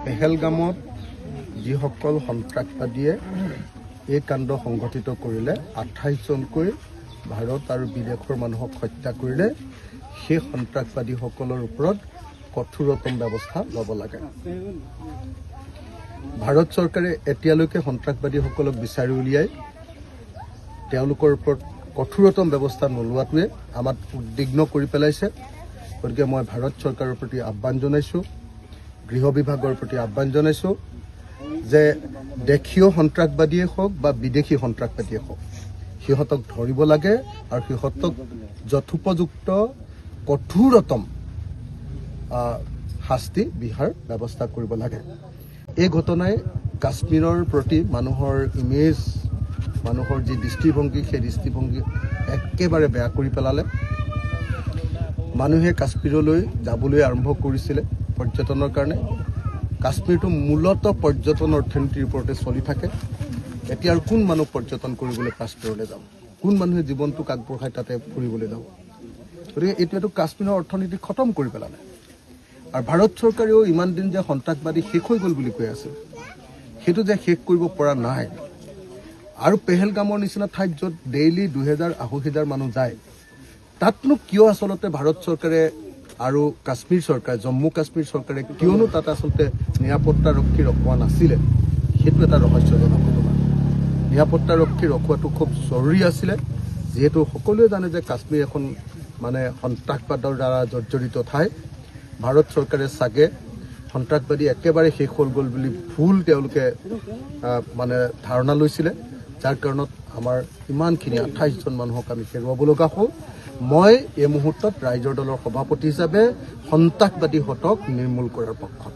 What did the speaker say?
পেহেলগামত যিসকল সন্ত্ৰাসবাদীয়ে এই কাণ্ড সংঘটিত কৰিলে 28 জনকৈ ভাৰত আৰু বিদেশৰ মানুহক হত্যা কৰিলে সেই সন্ত্ৰাসবাদীসকলৰ ওপৰত কঠোৰতম ব্যৱস্থা ল'ব লাগে। ভাৰত চৰকাৰে এতিয়ালৈকে সন্ত্ৰাসবাদীসকলক বিচাৰি উলিয়াই তেওঁলোকৰ ওপৰত কঠোৰতম ব্যৱস্থা নোলোৱাটোৱে আমাক উদ্বিগ্ন কৰি পেলাইছে। গতিকে মই ভাৰত চৰকাৰৰ প্ৰতি আহ্বান জনাইছোঁ, গৃহ বিভাগৰ প্ৰতি আহ্বান জনাইছোঁ যে দেশীয় সন্ত্ৰাসবাদীয়ে হওক বা বিদেশী সন্ত্ৰাসবাদীয়ে হওক সিহঁতক ধৰিব লাগে আৰু সিহঁতক যথোপযুক্ত কঠোৰতম শাস্তি বিহাৰ ব্যৱস্থা কৰিব লাগে। এই ঘটনাই কাশ্মীৰৰ প্ৰতি মানুহৰ ইমেজ, মানুহৰ যি দৃষ্টিভংগী সেই দৃষ্টিভংগী একেবাৰে বেয়া কৰি পেলালে। মানুহে কাশ্মীৰলৈ যাবলৈ আৰম্ভ কৰিছিলে পৰ্যটনৰ কাৰণে। কাশ্মীৰটো মূলতঃ পৰ্যটন অৰ্থনীতিৰ ওপৰতে চলি থাকে। এতিয়া আৰু কোন মানুহ পৰ্যটন কৰিবলৈ কাশ্মীৰলৈ যাব? কোন মানুহে জীৱনটোক আগবঢ়াই তাতে ফুৰিবলৈ যাব? গতিকে এতিয়াতো কাশ্মীৰৰ অৰ্থনীতি খতম কৰি পেলালে। আৰু ভাৰত চৰকাৰেও ইমান দিন যে সন্ত্ৰাসবাদী শেষ হৈ গ'ল বুলি কৈ আছে, সেইটো যে শেষ কৰিব পৰা নাই। আৰু পেহেলগামৰ নিচিনা ঠাইত য'ত ডেইলি 2000-2500 মানুহ যায়, তাতনো কিয় আচলতে ভাৰত চৰকাৰে আৰু কাশ্মীৰ চৰকাৰ, জম্মু কাশ্মীৰ চৰকাৰে কিয়নো তাত আচলতে নিৰাপত্তাৰক্ষী ৰখোৱা নাছিলে, সেইটো এটা ৰহস্যজনক ঘটনা। নিৰাপত্তাৰক্ষী ৰখোৱাটো খুব জৰুৰী আছিলে, যিহেতু সকলোৱে জানে যে কাশ্মীৰ এখন সন্ত্ৰাসবাদৰ দ্বাৰা জৰ্জৰিত ঠাই। ভাৰত চৰকাৰে চাগে সন্ত্ৰাসবাদী একেবাৰে শেষ হৈ গ'ল বুলি ভুল তেওঁলোকে ধাৰণা লৈছিলে, যাৰ কাৰণত আমাৰ ইমানখিনি 28 জন মানুহক আমি হেৰুৱাব লগা হ'ল। মই এই মুহূৰ্তত ৰাইজৰ দলৰ সভাপতি হিচাপে সন্ত্ৰাসবাদীহঁতক নিৰ্মূল কৰাৰ পক্ষত।